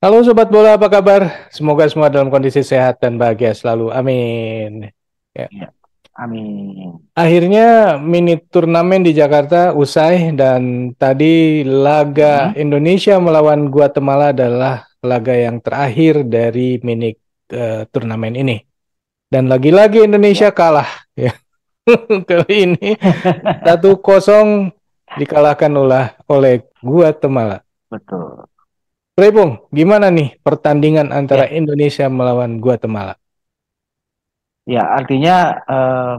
Halo Sobat Bola, apa kabar? Semoga semua dalam kondisi sehat dan bahagia selalu. Amin. Ya. Iya, amin. Akhirnya mini turnamen di Jakarta usai dan tadi laga Hmm, Indonesia melawan Guatemala adalah laga yang terakhir dari mini turnamen ini. Dan lagi-lagi ya. Indonesia kalah. Ya. Kali ini 1-0 dikalahkan oleh Guatemala. Betul. Prepung, gimana nih pertandingan antara Ya, Indonesia melawan Guatemala? ya artinya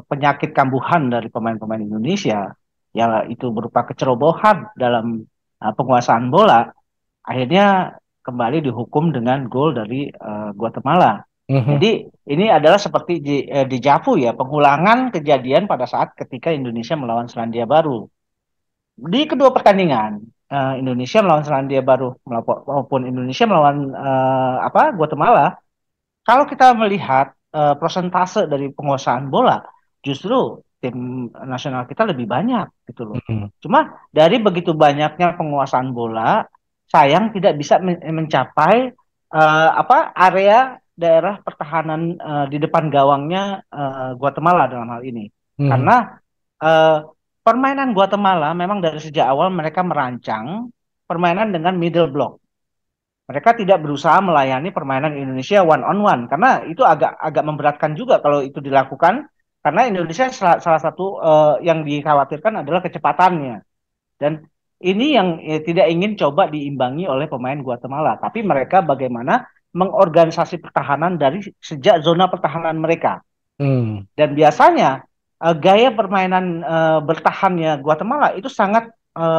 penyakit kambuhan dari pemain-pemain Indonesia yang itu berupa kecerobohan dalam penguasaan bola, akhirnya kembali dihukum dengan gol dari Guatemala. Mhm. Jadi ini adalah seperti di Javu ya, pengulangan kejadian pada saat ketika Indonesia melawan Selandia Baru. Di kedua pertandingan, Indonesia melawan Selandia Baru maupun Indonesia melawan Guatemala. Kalau kita melihat prosentase dari penguasaan bola, justru tim nasional kita lebih banyak gitu loh. Mhm. Cuma dari begitu banyaknya penguasaan bola, sayang tidak bisa mencapai area daerah pertahanan di depan gawangnya Guatemala dalam hal ini. Mhm. Karena eh, permainan Guatemala memang dari sejak awal mereka merancang permainan dengan middle block. Mereka tidak berusaha melayani permainan Indonesia one on one karena itu agak agak memberatkan juga kalau itu dilakukan karena Indonesia salah satu yang dikhawatirkan adalah kecepatannya dan ini yang tidak ingin coba diimbangi oleh pemain Guatemala tapi mereka bagaimana mengorganisasi pertahanan dari sejak zona pertahanan mereka Mhm. dan biasanya gaya permainan bertahannya Guatemala itu sangat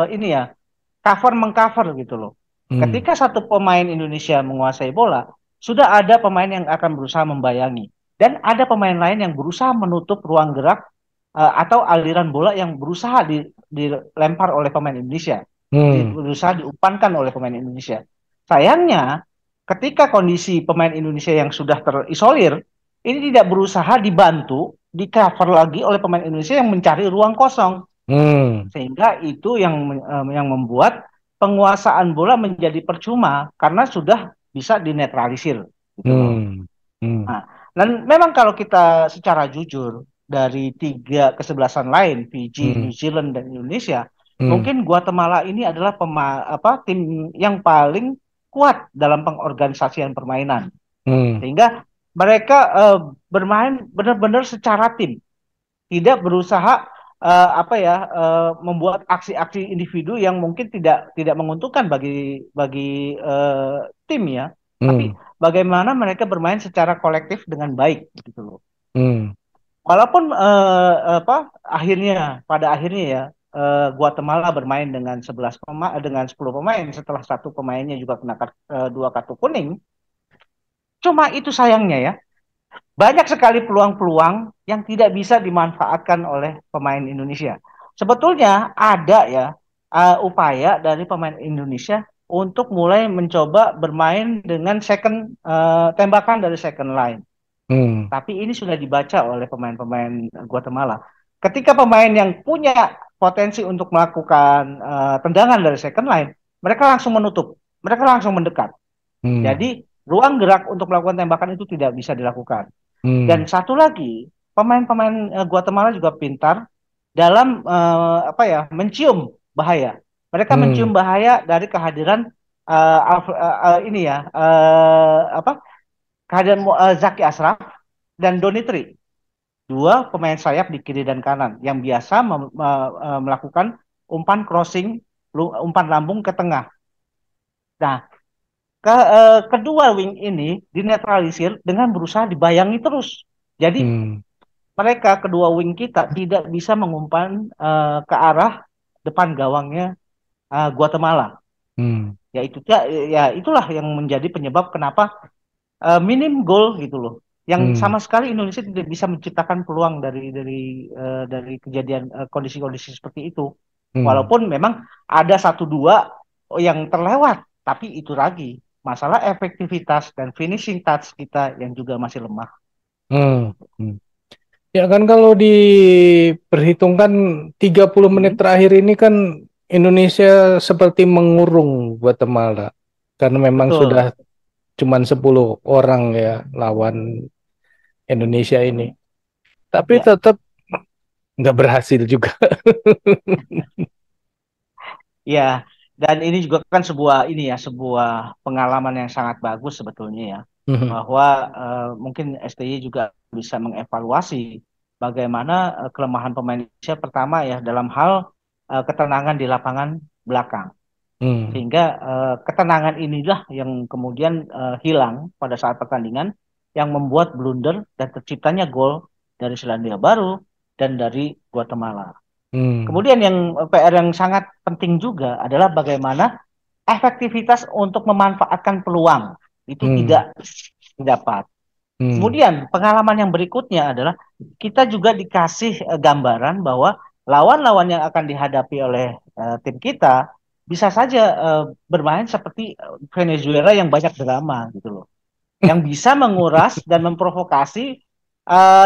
ini ya cover mengcover gitu loh. Mhm. Ketika satu pemain Indonesia menguasai bola, sudah ada pemain yang akan berusaha membayangi dan ada pemain lain yang berusaha menutup ruang gerak atau aliran bola yang berusaha dilempar oleh pemain Indonesia, Mhm. berusaha diumpankan oleh pemain Indonesia. Sayangnya, ketika kondisi pemain Indonesia yang sudah terisolir, ini tidak berusaha dibantu, di cover lagi oleh pemain Indonesia yang mencari ruang kosong Mhm. sehingga itu yang membuat penguasaan bola menjadi percuma karena sudah bisa dinetralisir gitu loh. Mhm. Mhm. Nah, dan memang kalau kita secara jujur dari tiga kesebelasan lain Fiji, New Mhm. Zealand dan Indonesia, Mhm. mungkin Guatemala ini adalah tim yang paling kuat dalam pengorganisasian permainan Mhm. sehingga mereka bermain benar-benar secara tim tidak berusaha membuat aksi-aksi individu yang mungkin tidak tidak menguntungkan bagi tim ya tapi Mhm. bagaimana mereka bermain secara kolektif dengan baik gitu loh Mhm. walaupun pada akhirnya ya Guatemala bermain dengan 10 pemain setelah satu pemainnya juga kena dua kartu kuning cuma itu sayangnya ya banyak sekali peluang-peluang yang tidak bisa dimanfaatkan oleh pemain Indonesia. Sebetulnya ada ya upaya dari pemain Indonesia untuk mulai mencoba bermain dengan tembakan dari second line. Mhm. Tapi ini sudah dibaca oleh pemain-pemain Guatemala. Ketika pemain yang punya potensi untuk melakukan tendangan dari second line, mereka langsung menutup, mereka langsung mendekat. Mhm. Jadi ruang gerak untuk melakukan tembakan itu tidak bisa dilakukan. Dan satu lagi, pemain-pemain Guatemala juga pintar dalam mencium bahaya. Mereka mencium Mhm. bahaya dari kehadiran ini ya kehadiran Zaki Ashraf dan Donitri, dua pemain sayap di kiri dan kanan yang biasa melakukan umpan crossing, umpan lambung ke tengah. Nah, kedua wing ini dinetralisir dengan berusaha dibayangi terus. Jadi Mhm. mereka kedua wing kita tidak bisa mengumpan ke arah depan gawangnya Guatemala. Mhm. Ya itu ya itulah yang menjadi penyebab kenapa minim gol gitu loh. Yang Mhm. sama sekali Indonesia tidak bisa menciptakan peluang dari kejadian kondisi-kondisi seperti itu. Mhm. Walaupun memang ada satu dua yang terlewat, tapi itu lagi masalah efektivitas dan finishing touch kita yang juga masih lemah. Mhm. Mhm. Ya kan kalau diperhitungkan 30 menit Hmm, terakhir ini kan Indonesia seperti mengurung Guatemala karena memang sudah betul. cuman 10 orang ya lawan Indonesia ini. Tapi Ya, tetap nggak berhasil juga. ya. Dan ini juga kan sebuah pengalaman yang sangat bagus sebetulnya ya, Mhm. bahwa mungkin STY juga bisa mengevaluasi bagaimana kelemahan pemain Indonesia pertama ya dalam hal ketenangan di lapangan belakang. Hmm. Sehingga ketenangan inilah yang kemudian hilang pada saat pertandingan yang membuat blunder dan terciptanya gol dari Selandia Baru dan dari Guatemala. Hmm. Kemudian yang PR yang sangat penting juga adalah bagaimana efektivitas untuk memanfaatkan peluang itu Hmm. tidak didapat. Hmm. Kemudian pengalaman yang berikutnya adalah kita juga dikasih gambaran bahwa lawan-lawan yang akan dihadapi oleh tim kita bisa saja bermain seperti Venezuela yang banyak drama gitu loh, yang bisa menguras dan memprovokasi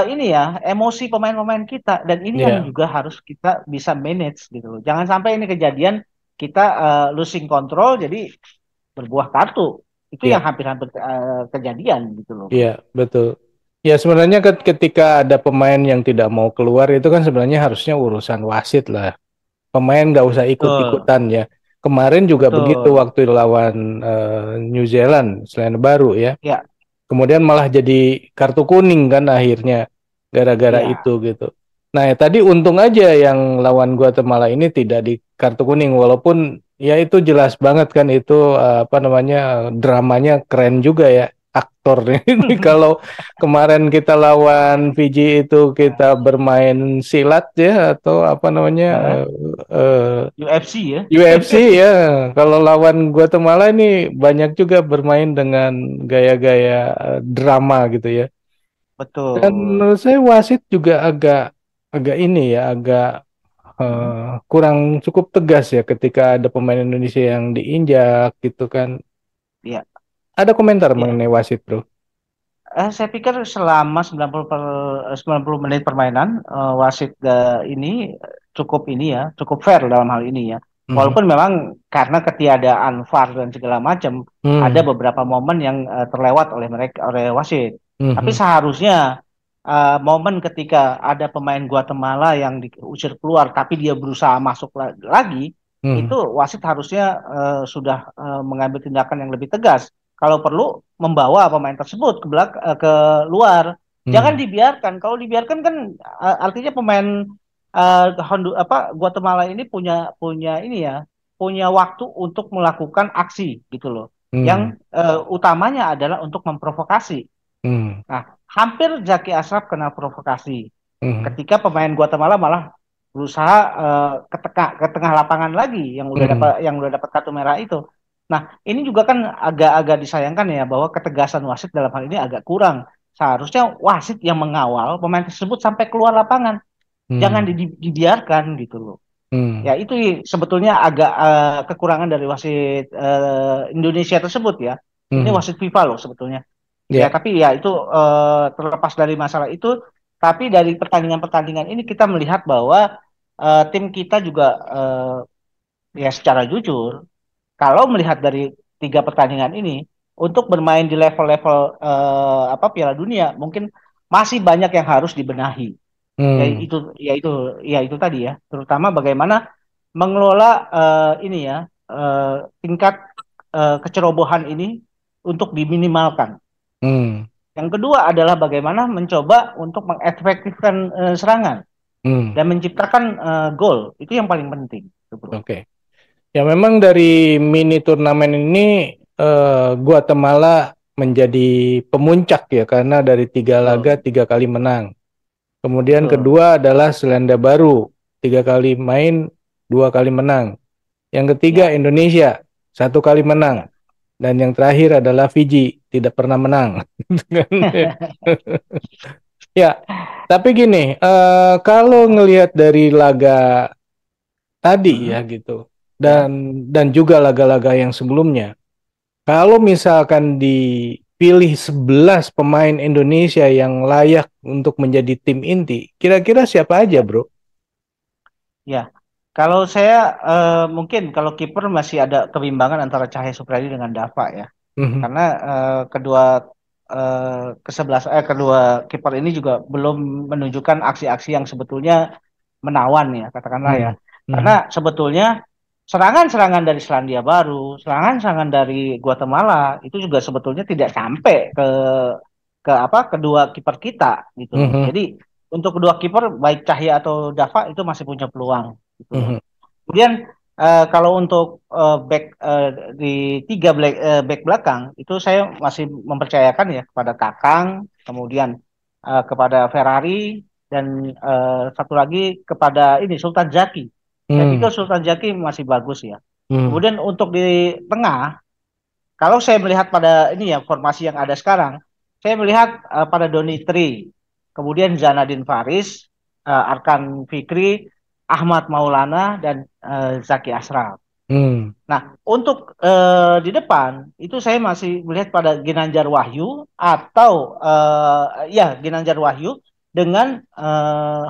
ini ya emosi pemain-pemain kita, dan ini yang Ya, juga harus kita bisa manage gitu loh. Jangan sampai ini kejadian kita losing control jadi berbuah kartu. Itu yang ya, hampir-hampir kejadian gitu loh, Bro. ya, betul. Ya sebenarnya ketika ada pemain yang tidak mau keluar itu kan sebenarnya harusnya urusan wasit lah. Pemain nggak usah Betul, ikut-ikutan ya. Kemarin juga begitu betul. waktu lawan New Zealand, selain baru ya. Ya, Kemudian malah jadi kartu kuning kan akhirnya gara-gara ya. itu gitu. Nah, ya, tadi untung aja yang lawan Guatemala ini tidak di kartu kuning walaupun ya itu jelas banget kan itu apa namanya dramanya keren juga ya aktornya ini kalau kemarin kita lawan Fiji itu kita bermain silat ya atau apa namanya UFC ya. UFC ya. Kalau lawan Guatemala ini banyak juga bermain dengan gaya-gaya drama gitu ya. Dan Betul. menurut saya wasit juga agak agak ini ya, agak Hmm, kurang cukup tegas ya ketika ada pemain Indonesia yang diinjak gitu kan. ya, Ada komentar ya. mengenai wasit, Bro? Saya pikir selama 90 menit permainan wasit ini cukup ini ya, cukup fair dalam hal ini ya. Mhm. Walaupun memang karena ketiadaan VAR dan segala macam ada Hmm. beberapa momen yang terlewat oleh mereka oleh wasit. Tapi Mhm. seharusnya momen ketika ada pemain Guatemala yang diusir keluar tapi dia berusaha masuk lagi, itu Mhm. wasit harusnya sudah mengambil tindakan yang lebih tegas, kalau perlu membawa pemain tersebut ke luar. Jangan Hmm. dibiarkan. Kalau dibiarkan kan artinya pemain Guatemala ini punya punya ini ya, punya waktu untuk melakukan aksi gitu loh. Hmm. Yang utamanya adalah untuk memprovokasi. Hmm. Nah, hampir Zaki Ashraf kena provokasi Hmm. ketika pemain Guatemala malah berusaha ke tengah lapangan lagi Hmm. yang udah dapat kartu merah itu. Nah, ini juga kan agak-agak disayangkan ya bahwa ketegasan wasit dalam hal ini agak kurang. Seharusnya wasit yang mengawal pemain tersebut sampai keluar lapangan, jangan Hmm. dibiarkan gitu loh. Hmm. Ya itu sebetulnya agak kekurangan dari wasit Indonesia tersebut ya. Ini Hmm. wasit FIFA loh sebetulnya. Ya, Ya. tapi ya itu terlepas dari masalah itu, tapi dari pertandingan-pertandingan ini kita melihat bahwa tim kita juga ya secara jujur, kalau melihat dari tiga pertandingan ini, untuk bermain di level-level Piala Dunia, mungkin masih banyak yang harus dibenahi. Ya Hmm. itu, ya itu tadi ya, terutama bagaimana mengelola ini ya tingkat kecerobohan ini untuk diminimalkan. Hmm. Yang kedua adalah bagaimana mencoba untuk mengefektifkan serangan Hmm. dan menciptakan gol. Itu yang paling penting, gitu, Bro. Oke. Ya memang dari mini turnamen ini Guatemala menjadi pemuncak ya karena dari 3 laga Betul, 3 kali menang. Kemudian betul. kedua adalah Selandia Baru 3 kali main 2 kali menang. Yang ketiga Ya, Indonesia 1 kali menang. ya. Dan yang terakhir adalah Fiji tidak pernah menang. Ya, tapi gini, kalau ngelihat dari laga tadi Hmm, ya gitu, ya, dan juga laga-laga yang sebelumnya, kalau misalkan dipilih 11 pemain Indonesia yang layak untuk menjadi tim inti, kira-kira siapa aja, ya, bro? ya. Kalau saya mungkin kalau kiper masih ada kebimbangan antara Cahaya Supriyadi dengan Dava ya. Mhm. karena kedua kedua kiper ini juga belum menunjukkan aksi-aksi yang sebetulnya menawan ya, katakanlah ya. Mhm. Karena Mhm. sebetulnya serangan-serangan dari Selandia Baru, serangan-serangan dari Guatemala itu juga sebetulnya tidak sampai ke apa kedua kiper kita gitu loh. Mhm. Jadi untuk kedua kiper baik Cahya atau Dava itu masih punya peluang gitu loh. Mhm. Kemudian kalau untuk back di back belakang itu saya masih mempercayakan ya kepada Kakang, kemudian kepada Ferrari dan satu lagi kepada ini Sultan Zaki. Saya pikir Mhm. Sultan Zaki masih bagus ya. Mhm. Kemudian untuk di tengah, kalau saya melihat pada ini ya formasi yang ada sekarang, saya melihat pada Donitri, kemudian Zanadin Faris, Arkan Fikri, Ahmad Maulana dan Zaki Ashraf. Mhm. Nah, untuk di depan itu saya masih melihat pada Ginanjar Wahyu atau ya Ginanjar Wahyu dengan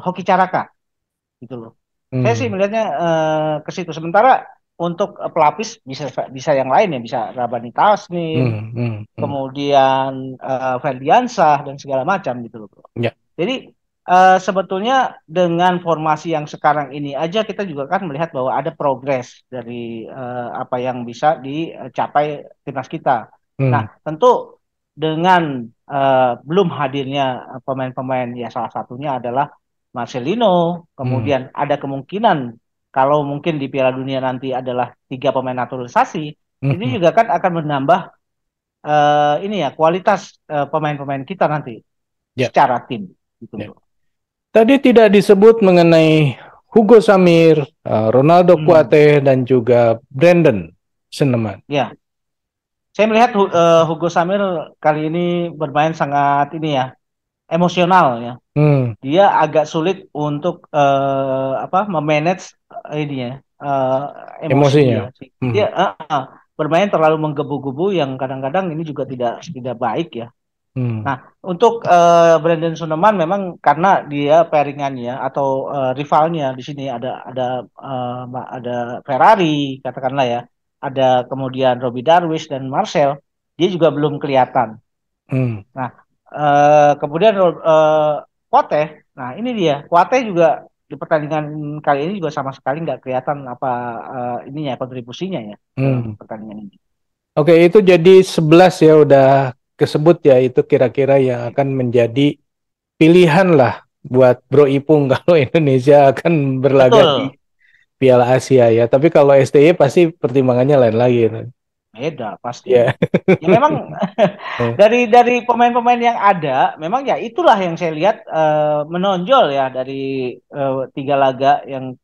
Hoki Caraka gitu loh. Saya sih Mhm. melihatnya ke situ. Sementara untuk pelapis bisa bisa yang lain ya, bisa Rabani Tasnim, Mhm. Mhm. Mhm. kemudian Ferdiansah dan segala macam gitu loh, bro. Ya. Jadi sebetulnya dengan formasi yang sekarang ini aja kita juga kan melihat bahwa ada progres dari apa yang bisa dicapai timnas kita. Nah, Mhm. tentu dengan belum hadirnya pemain-pemain ya salah satunya adalah Marcelino, Mhm. kemudian ada kemungkinan kalau mungkin di Piala Dunia nanti adalah tiga pemain naturalisasi, ini Mhm. juga kan akan menambah ini ya kualitas pemain-pemain kita nanti Ya. secara tim gitu Ya. bro. Tadi tidak disebut mengenai Hugo Samir, Ronaldo Hmm, Kuate, dan juga Brandon Seneman. ya, saya melihat Hugo Samir kali ini bermain sangat ini ya emosional ya. Hmm. Dia agak sulit untuk apa memanage ini ya emosi dia. Emosinya. Dia Hmm. bermain terlalu menggebu-gebu yang kadang-kadang ini juga tidak tidak baik ya. Hmm. Nah, untuk Brandon Suneman memang karena dia pairingannya atau rivalnya di sini ada Ferrari katakanlah ya, ada kemudian Robbie Darwish dan Marcel, dia juga belum kelihatan. Hmm. Nah, kemudian Kuate, nah ini dia, Kuate juga di pertandingan kali ini juga sama sekali nggak kelihatan apa ininya kontribusinya ya ke Hmm. pertandingan ini. Oke, itu jadi 11 ya udah kesebut ya itu kira-kira yang akan menjadi pilihan lah buat Bro Ipung kalau Indonesia akan berlaga di Betul, Piala Asia ya. Tapi kalau STY pasti pertimbangannya lain lagi. beda pasti. Ya. Ya memang dari pemain-pemain yang ada, memang ya itulah yang saya lihat menonjol ya dari tiga laga yang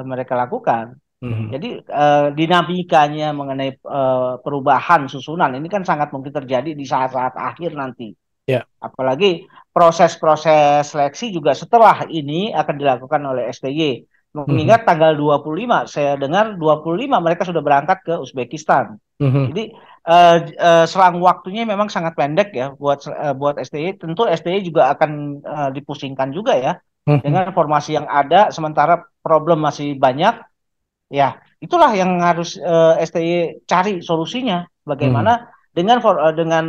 mereka lakukan. Mhm. Jadi dinamikanya mengenai perubahan susunan ini kan sangat mungkin terjadi di saat-saat akhir nanti. Ya. Apalagi proses-proses seleksi juga setelah ini akan dilakukan oleh STY. Mhm. Mengingat tanggal 25, saya dengar 25 mereka sudah berangkat ke Uzbekistan. Mhm. Jadi selang waktunya memang sangat pendek ya buat STY. Tentu STY juga akan dipusingkan juga ya Mhm. dengan formasi yang ada, sementara problem masih banyak. Ya, itulah yang harus STY cari solusinya. Bagaimana Mhm. dengan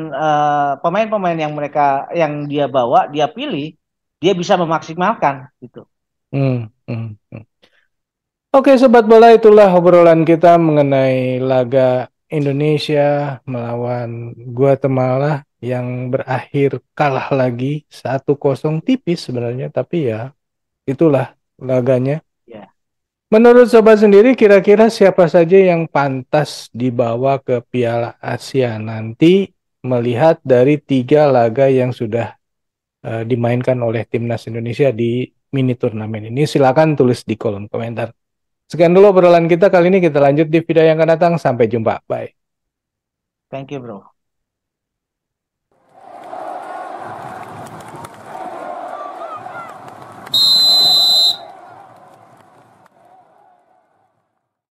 pemain-pemain yang yang dia bawa, dia pilih, dia bisa memaksimalkan gitu. Mhm. Mhm. Mhm. Oke, Sobat Bola, itulah obrolan kita mengenai laga Indonesia melawan Guatemala yang berakhir kalah lagi 1-0 tipis sebenarnya, tapi ya itulah laganya. Ya, Menurut Sobat sendiri, kira-kira siapa saja yang pantas dibawa ke Piala Asia nanti melihat dari tiga laga yang sudah dimainkan oleh timnas Indonesia di mini turnamen ini? Silakan tulis di kolom komentar. Sekian dulu obrolan kita kali ini. Kita lanjut di video yang akan datang. Sampai jumpa. Bye. thank you bro.